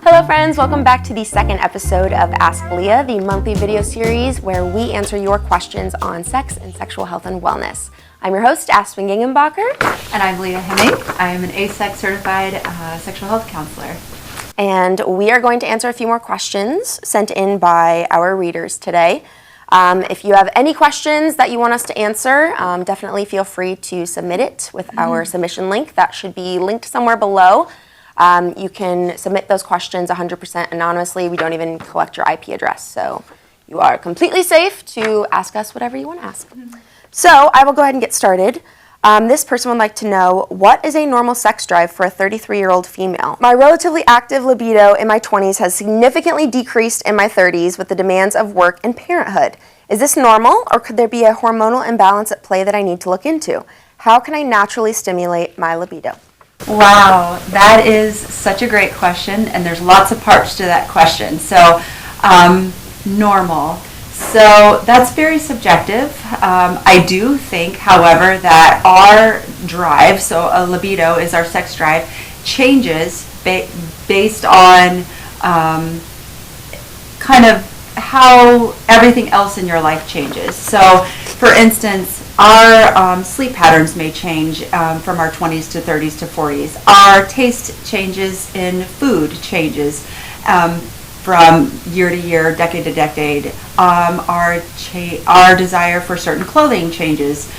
Hello friends, welcome back to the second episode of Ask Leah, the monthly video series where we answer your questions on sex and sexual health and wellness. I'm your host, Aspen Gengenbacher. And I'm Leah. I am an ASEC certified sexual health counselor. And we are going to answer a few more questions sent in by our readers today. If you have any questions that you want us to answer, definitely feel free to submit it with our submission link. That should be linked somewhere below. You can submit those questions 100% anonymously. We don't even collect your IP address, so you are completely safe to ask us whatever you want to ask. So I will go ahead and get started. This person would like to know, what is a normal sex drive for a 33-year-old female? My relatively active libido in my 20s has significantly decreased in my 30s with the demands of work and parenthood. Is this normal, or could there be a hormonal imbalance at play that I need to look into? How can I naturally stimulate my libido? Wow, that is such a great question, and there's lots of parts to that question. So, normal. So that's very subjective. I do think, however, that our drive, so a libido is our sex drive, changes based on kind of how everything else in your life changes. So, for instance, our sleep patterns may change from our 20s to 30s to 40s. Our taste changes in food changes from year to year, decade to decade. Our desire for certain clothing changes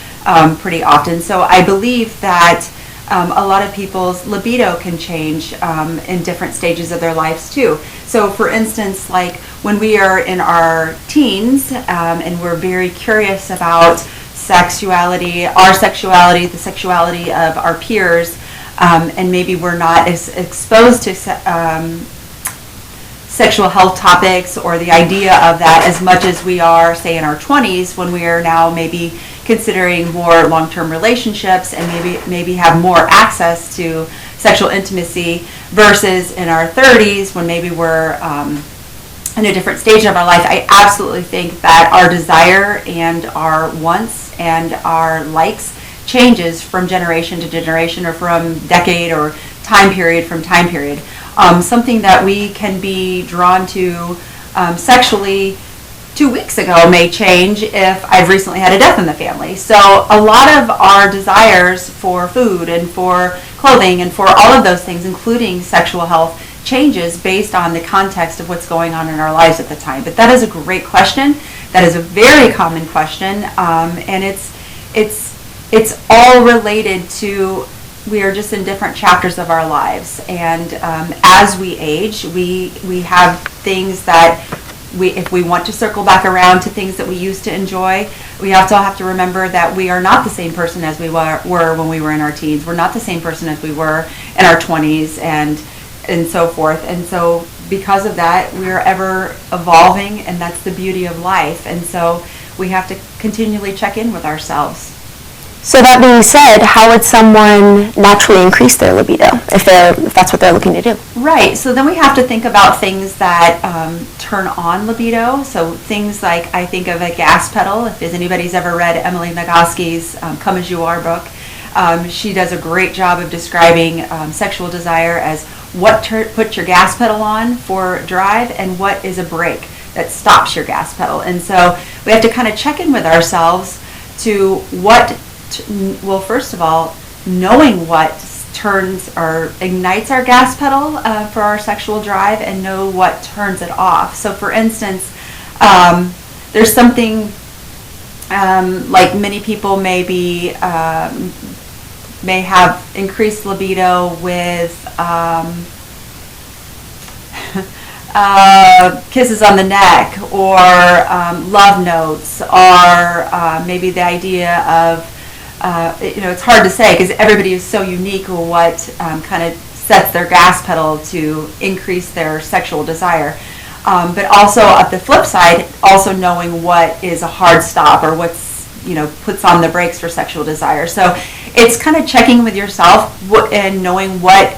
pretty often. So I believe that a lot of people's libido can change in different stages of their lives too. So for instance, like when we are in our teens and we're very curious about sexuality, our sexuality, the sexuality of our peers, and maybe we're not as exposed to sexual health topics or the idea of that as much as we are, say, in our 20s, when we are now maybe considering more long-term relationships and maybe have more access to sexual intimacy, versus in our 30s when maybe we're in a different stage of our life. I absolutely think that our desire and our wants and our likes changes from generation to generation, or from decade or time period from time period. Something that we can be drawn to sexually 2 weeks ago may change if I've recently had a death in the family. So a lot of our desires for food and for clothing and for all of those things, including sexual health, changes based on the context of what's going on in our lives at the time. But that is a great question. That is a very common question, and it's all related to, we are just in different chapters of our lives, and as we age, we have things that if we want to circle back around to things that we used to enjoy, we also have to remember that we are not the same person as we were when we were in our teens. We're not the same person as we were in our 20s and so forth. And so because of that, we are ever evolving, and that's the beauty of life. And so we have to continually check in with ourselves. So that being said, how would someone naturally increase their libido if that's what they're looking to do? Right. So then we have to think about things that turn on libido. So things like, I think of a gas pedal. If anybody's ever read Emily Nagoski's Come As You Are book, she does a great job of describing sexual desire as what puts your gas pedal on for drive and what is a brake that stops your gas pedal. And so we have to kind of check in with ourselves to well, first of all, knowing what turns or ignites our gas pedal for our sexual drive, and know what turns it off. So for instance, there's something like many people may have increased libido with kisses on the neck, or love notes, or maybe the idea of it's hard to say because everybody is so unique what kind of sets their gas pedal to increase their sexual desire. But also at the flip side, also knowing what is a hard stop, or what's, puts on the brakes for sexual desire. So it's kind of checking with yourself and knowing what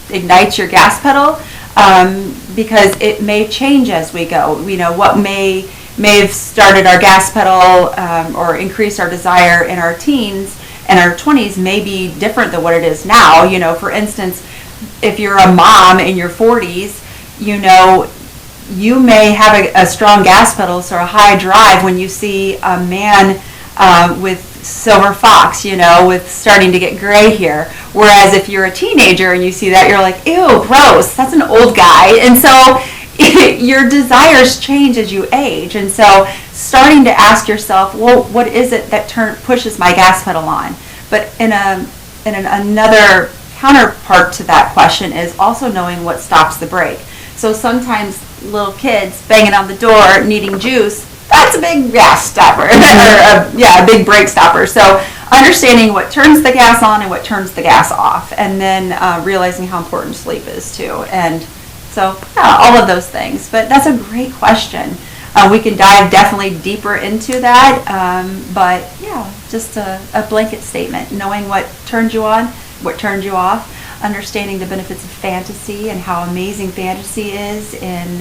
ignites your gas pedal, because it may change as we go. What may have started our gas pedal or increased our desire in our teens and our 20s may be different than what it is now. For instance, if you're a mom in your 40s, you know, you may have a strong gas pedal or a high drive when you see a man with silver fox, you know, with starting to get gray hair. Whereas if you're a teenager and you see that, you're like, ew, gross, that's an old guy. And so your desires change as you age. And so starting to ask yourself, well, what is it that pushes my gas pedal on? But another counterpart to that question is also knowing what stops the brake. So sometimes little kids banging on the door needing juice, that's a big gas stopper, or a big brake stopper. So understanding what turns the gas on and what turns the gas off, and then realizing how important sleep is too. And so all of those things. But that's a great question. We can dive definitely deeper into that, but yeah, just a blanket statement, knowing what turns you on, what turns you off, understanding the benefits of fantasy and how amazing fantasy is in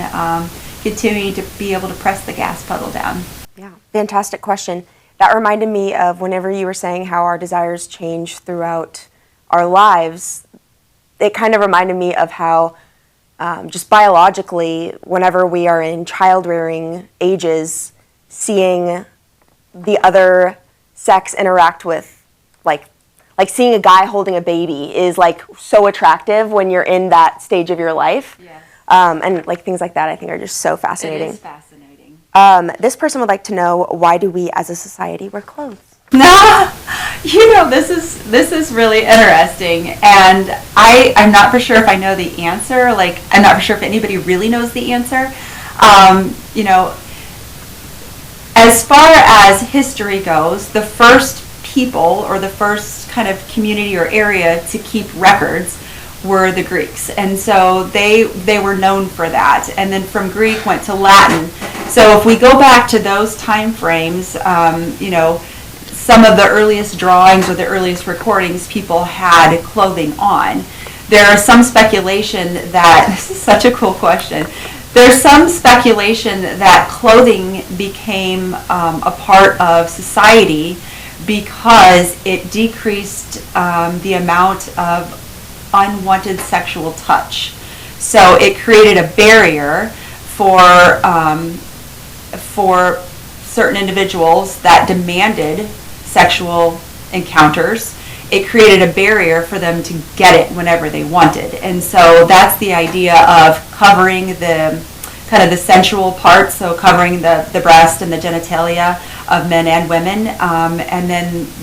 continuing to be able to press the gas pedal down. Yeah, fantastic question. That reminded me of whenever you were saying how our desires change throughout our lives. It kind of reminded me of how just biologically, whenever we are in child-rearing ages, seeing the other sex interact with, like seeing a guy holding a baby is like so attractive when you're in that stage of your life. Yes. And like things like that I think are just so fascinating. It is fascinating. This person would like to know, why do we as a society wear clothes? No, you know, this is really interesting, and I'm not for sure if I know the answer. Like, I'm not for sure if anybody really knows the answer. You know, as far as history goes, the first people or the first kind of community or area to keep records were the Greeks, and so they were known for that. And then from Greek went to Latin. So if we go back to those time frames, you know, some of the earliest drawings or the earliest recordings, people had clothing on. There's some speculation that, this is such a cool question, there's some speculation that clothing became a part of society because it decreased the amount of unwanted sexual touch. So it created a barrier for certain individuals that demanded sexual encounters. It created a barrier for them to get it whenever they wanted. And so that's the idea of covering the kind of the sensual parts, so covering the breast and the genitalia of men and women, and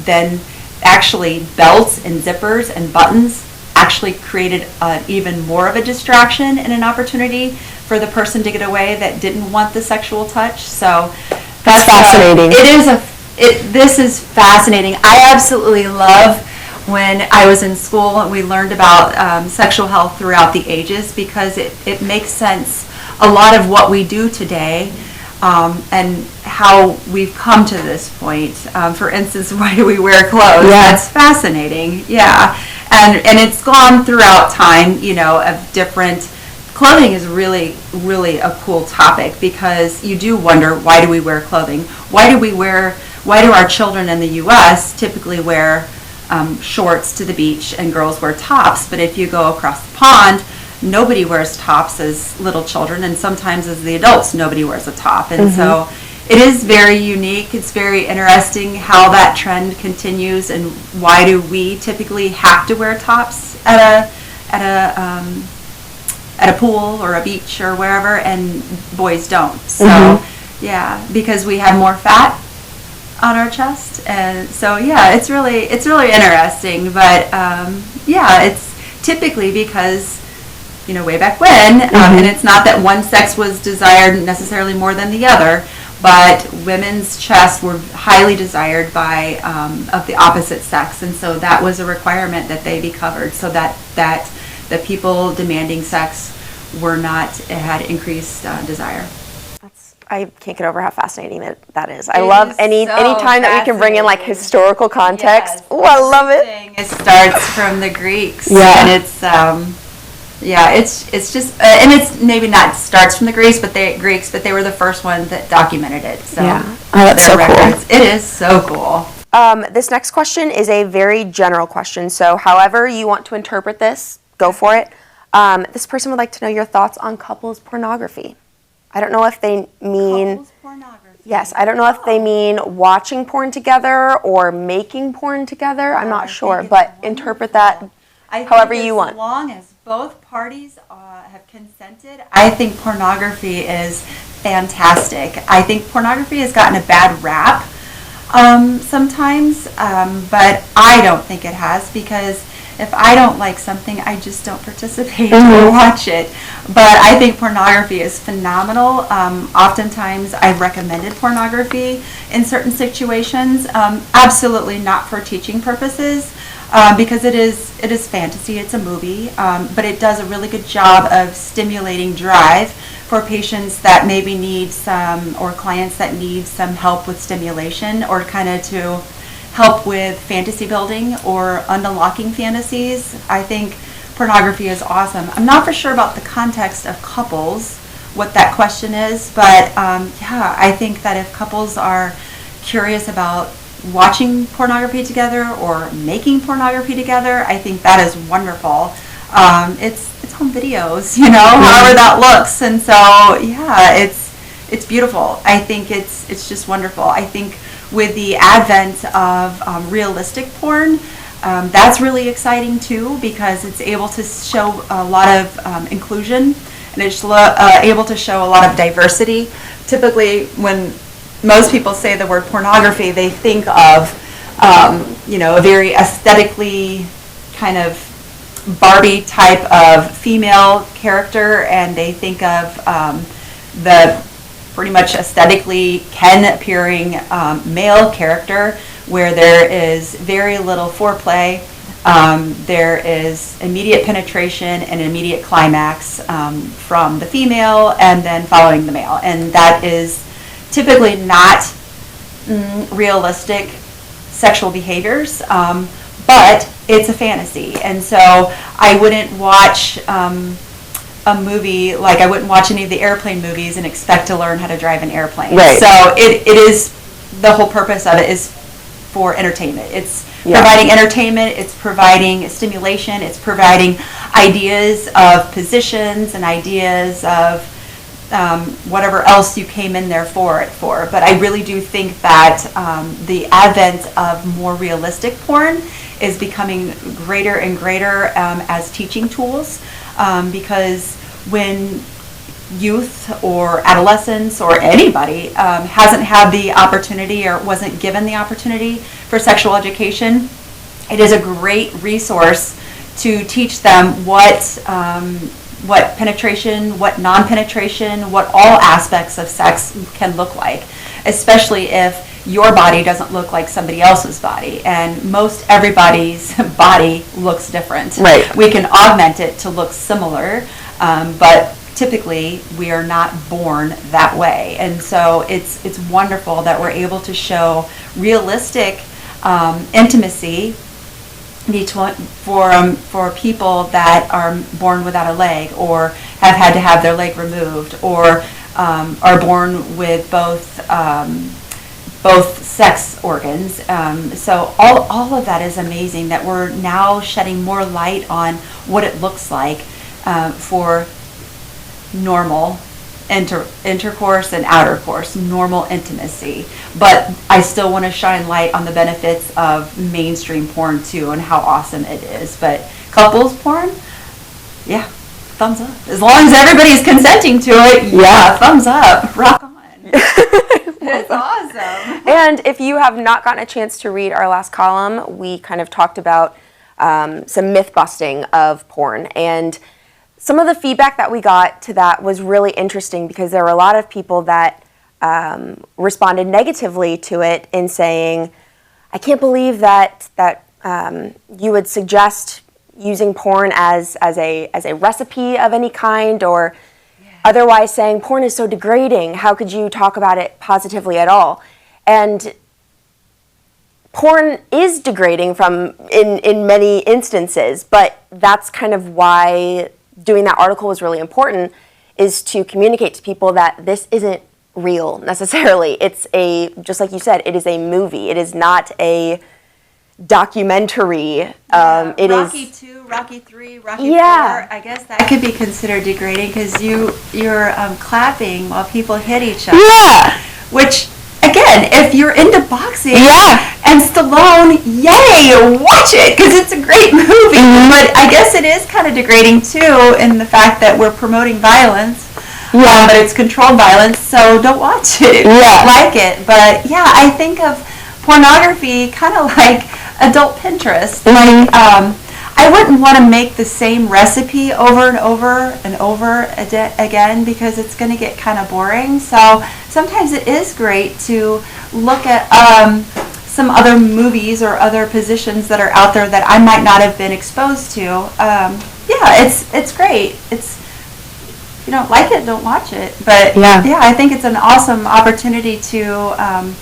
then actually belts and zippers and buttons actually created even more of a distraction and an opportunity for the person to get away that didn't want the sexual touch. So that's fascinating. This is fascinating. I absolutely love when I was in school and we learned about sexual health throughout the ages, because it makes sense a lot of what we do today, and how we've come to this point. For instance, why do we wear clothes? Yeah. That's fascinating. Yeah. And it's gone throughout time, you know, of different. Clothing is really, really a cool topic, because you do wonder, why do we wear clothing? Why do our children in the U.S. typically wear shorts to the beach and girls wear tops? But if you go across the pond, nobody wears tops as little children, and sometimes as the adults, nobody wears a top. And so it is very unique. It's very interesting how that trend continues, and why do we typically have to wear tops at a pool or a beach or wherever, and boys don't. So yeah, because we have more fat on our chest. And so yeah, it's really interesting. But yeah, it's typically because, you know, way back when, and it's not that one sex was desired necessarily more than the other, but women's chests were highly desired by of the opposite sex, and so that was a requirement that they be covered, so that the people demanding sex had increased desire. I can't get over how fascinating that is. I love any time that we can bring in like historical context. Yes. Oh, I love it. It starts from the Greeks, Yeah. and it's it's just and it's maybe not starts from the Greeks, but they were the first ones that documented it. So Yeah. Oh, that's so cool. It is so cool. This next question is a very general question, so however you want to interpret this, go for it. This person would like to know your thoughts on couples pornography. I don't know if they mean... Couples pornography. Yes, I don't know if they mean watching porn together or making porn together. I'm not sure, but interpret that however you want. As long as both parties have consented, I think pornography is fantastic. I think pornography has gotten a bad rap sometimes, but I don't think it has, because if I don't like something, I just don't participate or watch it. But I think pornography is phenomenal. Oftentimes, I've recommended pornography in certain situations. Absolutely not for teaching purposes, because it is fantasy. It's a movie, but it does a really good job of stimulating drive for patients that maybe need some, or clients that need some help with stimulation, or kind of to help with fantasy building or unlocking fantasies. I think pornography is awesome. I'm not for sure about the context of couples, what that question is, but yeah, I think that if couples are curious about watching pornography together or making pornography together, I think that is wonderful. It's home videos, however that looks, and so yeah, it's beautiful. I think it's just wonderful. I think with the advent of realistic porn, that's really exciting too, because it's able to show a lot of inclusion, and it's able to show a lot of diversity. Typically, when most people say the word pornography, they think of a very aesthetically kind of Barbie type of female character, and they think of the pretty much aesthetically Ken appearing male character, where there is very little foreplay. There is immediate penetration and immediate climax from the female and then following the male. And that is typically not realistic sexual behaviors, but it's a fantasy. And so I wouldn't watch a movie, like I wouldn't watch any of the airplane movies and expect to learn how to drive an airplane. Right. So it is, the whole purpose of it is for entertainment. It's providing entertainment, it's providing stimulation, it's providing ideas of positions and ideas of whatever else you came in there for. But I really do think that the advent of more realistic porn is becoming greater and greater as teaching tools, because when youth or adolescents or anybody hasn't had the opportunity or wasn't given the opportunity for sexual education, it is a great resource to teach them what penetration, what non-penetration, what all aspects of sex can look like, especially if your body doesn't look like somebody else's body, and most everybody's body looks different. Right. We can augment it to look similar, but typically we are not born that way. And so it's wonderful that we're able to show realistic intimacy for people that are born without a leg, or have had to have their leg removed, or are born with both sex organs. So all of that is amazing, that we're now shedding more light on what it looks like for normal intercourse and outer course, normal intimacy. But I still want to shine light on the benefits of mainstream porn too, and how awesome it is. But couples porn, yeah, thumbs up. As long as everybody's consenting to it, yeah, thumbs up. Rock on. It's awesome. And if you have not gotten a chance to read our last column, we kind of talked about some myth busting of porn, and some of the feedback that we got to that was really interesting, because there were a lot of people that responded negatively to it in saying, I can't believe that you would suggest using porn as a recipe of any kind, or otherwise saying porn is so degrading. How could you talk about it positively at all? And porn is degrading in many instances, but that's kind of why doing that article was really important, is to communicate to people that this isn't real necessarily. It's just like you said, it is a movie. It is not documentary. It Rocky is. 2, Rocky 3, Rocky Yeah. 4. I guess that could be considered degrading because you're clapping while people hit each other. Yeah. Which, again, if you're into boxing Yeah. and Stallone, yay, watch it because it's a great movie. But I guess it is kind of degrading too in the fact that we're promoting violence. Yeah. But it's controlled violence, so don't watch it. Yeah. Like it. But yeah, I think of pornography kind of like adult Pinterest. Like, I wouldn't want to make the same recipe over and over and over again because it's going to get kind of boring. So sometimes it is great to look at some other movies or other positions that are out there that I might not have been exposed to. Yeah, it's great. If you don't like it, don't watch it. But yeah, I think it's an awesome opportunity to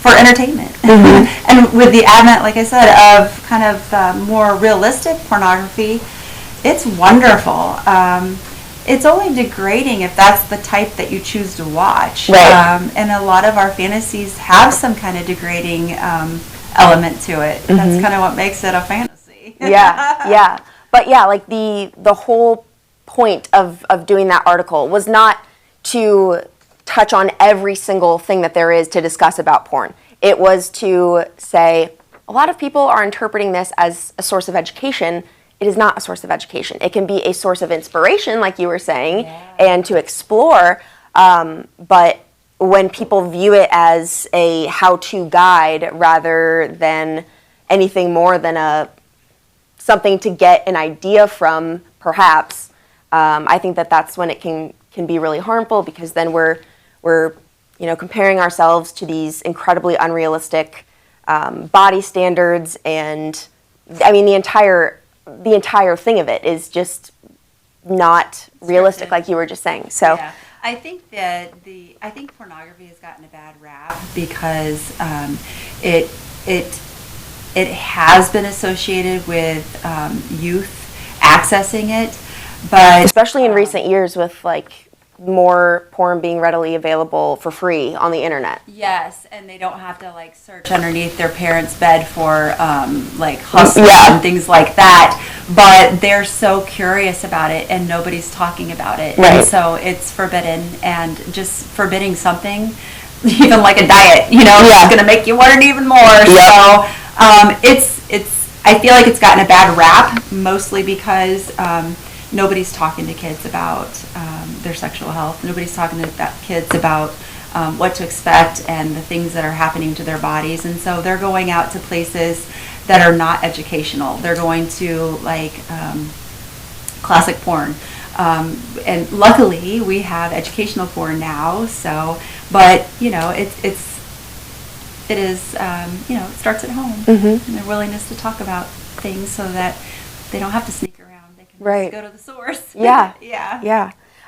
for entertainment. And with the advent, like I said, of kind of more realistic pornography, it's wonderful. It's only degrading if that's the type that you choose to watch. Right. And a lot of our fantasies have some kind of degrading element to it. That's kind of what makes it a fantasy. Yeah. But yeah, like the whole point of doing that article was not to touch on every single thing that there is to discuss about porn. It was to say a lot of people are interpreting this as a source of education. It is not a source of education. It can be a source of inspiration, like you were saying, and to explore. But when people view it as a how-to guide rather than anything more than something to get an idea from, perhaps, I think that's when it can be really harmful because then we're comparing ourselves to these incredibly unrealistic body standards, and I mean the entire thing of it is just not realistic, like you were just saying. So yeah. I think that I think pornography has gotten a bad rap because it has been associated with youth accessing it, but especially in recent years with like more porn being readily available for free on the internet. Yes, and they don't have to like search underneath their parents' bed for like hustling and things like that. But they're so curious about it, and nobody's talking about it, right. And so it's forbidden. And just forbidding something, even like a diet, is going to make you want it even more. So it's I feel like it's gotten a bad rap, mostly because nobody's talking to kids about their sexual health. Nobody's talking to kids about what to expect and the things that are happening to their bodies. And so they're going out to places that are not educational. They're going to like classic porn. And luckily we have educational porn now. So, but it starts at home. And their willingness to talk about things so that they don't have to sneak around. Right. Go to the source. Yeah.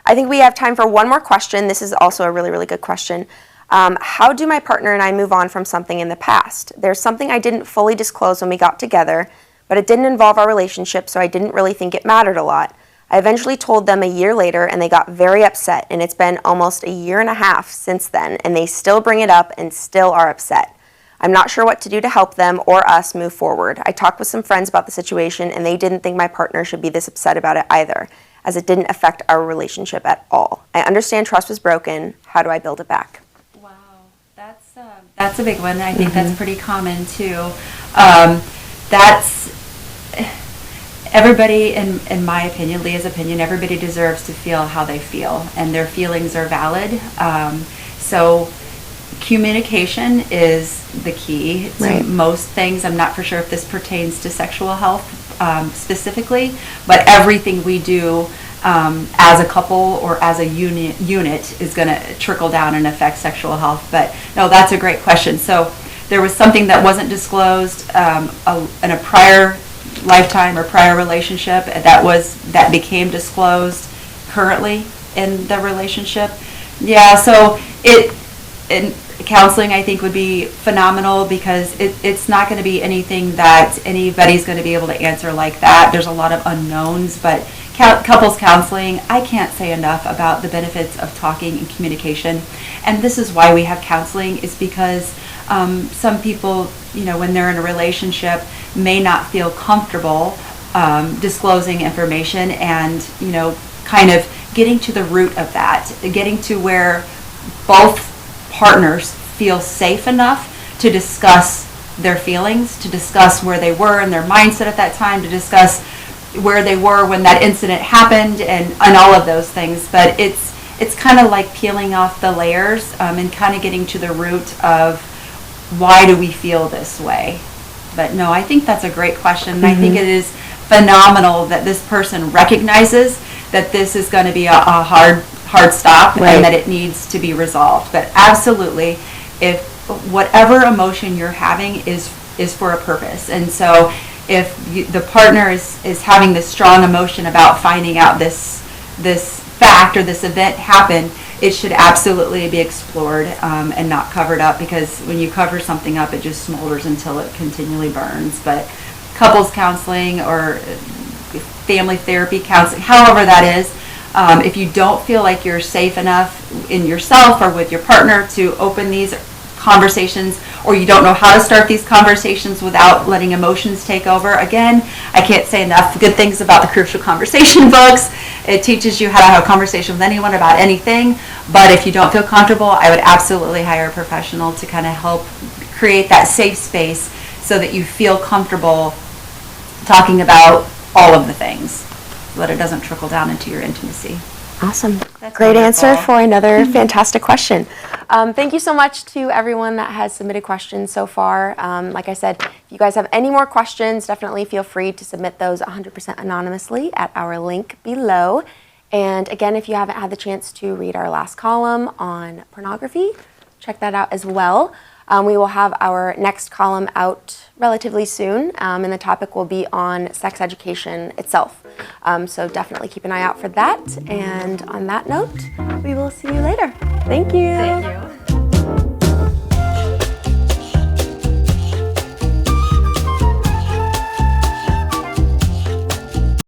I think we have time for one more question. This is also a really, really good question. How do my partner and I move on from something in the past? There's something I didn't fully disclose when we got together, but it didn't involve our relationship, so I didn't really think it mattered a lot. I eventually told them a year later, and they got very upset, and it's been almost a year and a half since then, and they still bring it up and still are upset. I'm not sure what to do to help them or us move forward. I talked with some friends about the situation, and they didn't think my partner should be this upset about it either, as it didn't affect our relationship at all. I understand trust was broken. How do I build it back? Wow, that's a big one. I think that's pretty common too. That's everybody, in my opinion, Leah's opinion, everybody deserves to feel how they feel, and their feelings are valid. So communication is the key to most things. I'm not for sure if this pertains to sexual health specifically, but everything we do as a couple or as a unit is going to trickle down and affect sexual health. But no, that's a great question. So there was something that wasn't disclosed in a prior lifetime or prior relationship that became disclosed currently in the relationship. Yeah, so in counseling, I think, would be phenomenal because it's not going to be anything that anybody's going to be able to answer like that. There's a lot of unknowns, but couples counseling, I can't say enough about the benefits of talking and communication. And this is why we have counseling, is because Some people, when they're in a relationship, may not feel comfortable disclosing information, and kind of getting to the root of that, getting to where both partners feel safe enough to discuss their feelings, to discuss where they were in their mindset at that time, to discuss where they were when that incident happened, and all of those things. But it's kind of like peeling off the layers and kind of getting to the root of why do we feel this way. But no, I think that's a great question. And I think it is phenomenal that this person recognizes that this is going to be a hard stop, and that it needs to be resolved. But absolutely, if whatever emotion you're having is for a purpose. And so if the partner is having this strong emotion about finding out this fact or this event happened, it should absolutely be explored and not covered up, because when you cover something up, it just smolders until it continually burns. But couples counseling or family therapy counseling, however that is, if you don't feel like you're safe enough in yourself or with your partner to open these conversations, or you don't know how to start these conversations without letting emotions take over. Again, I can't say enough good things about the Crucial Conversation books. It teaches you how to have a conversation with anyone about anything. But if you don't feel comfortable, I would absolutely hire a professional to kind of help create that safe space so that you feel comfortable talking about all of the things, so that it doesn't trickle down into your intimacy. Awesome. That's Great wonderful. answer for another fantastic question. Thank you so much to everyone that has submitted questions so far. Like I said, if you guys have any more questions, definitely feel free to submit those 100% anonymously at our link below. And again, if you haven't had the chance to read our last column on pornography, check that out as well. We will have our next column out relatively soon, and the topic will be on sex education itself. So definitely keep an eye out for that. And on that note, we will see you later. Thank you. Thank you.